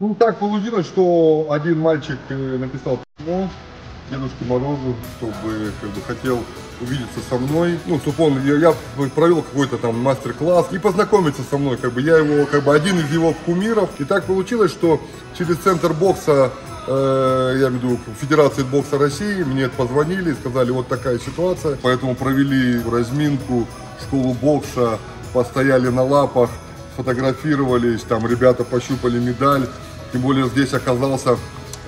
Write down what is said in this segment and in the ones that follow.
Ну, так получилось, что один мальчик написал письмо Дедушке Морозу, чтобы хотел увидеться со мной. Ну, чтобы я провел какой-то там мастер-класс и познакомиться со мной. Я его, один из его кумиров. И так получилось, что через центр бокса, я имею в виду Федерации бокса России, мне позвонили и сказали, вот такая ситуация. Поэтому провели разминку, школу бокса, постояли на лапах, сфотографировались, там ребята пощупали медаль. Тем более здесь оказался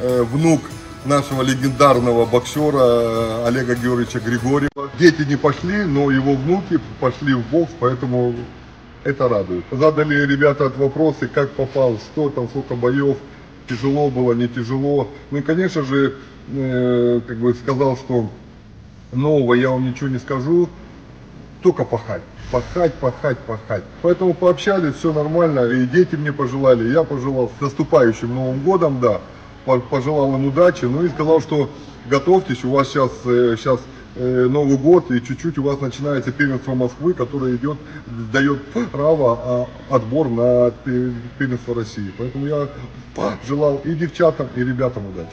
внук нашего легендарного боксера Олега Георгиевича Григорьева. Дети не пошли, но его внуки пошли в бокс, поэтому это радует. Задали ребята вопросы, как попал, что там, сколько боев, тяжело было, не тяжело. Ну и, конечно же, сказал, что нового я вам ничего не скажу, только пахать. Пахать, пахать, пахать. Поэтому пообщались, все нормально. И дети мне пожелали, я пожелал с наступающим Новым годом, да. Пожелал им удачи, ну и сказал, что готовьтесь, у вас сейчас Новый год, и чуть-чуть у вас начинается первенство Москвы, которое дает право отбор на первенство России. Поэтому я желал и девчатам, и ребятам удачи.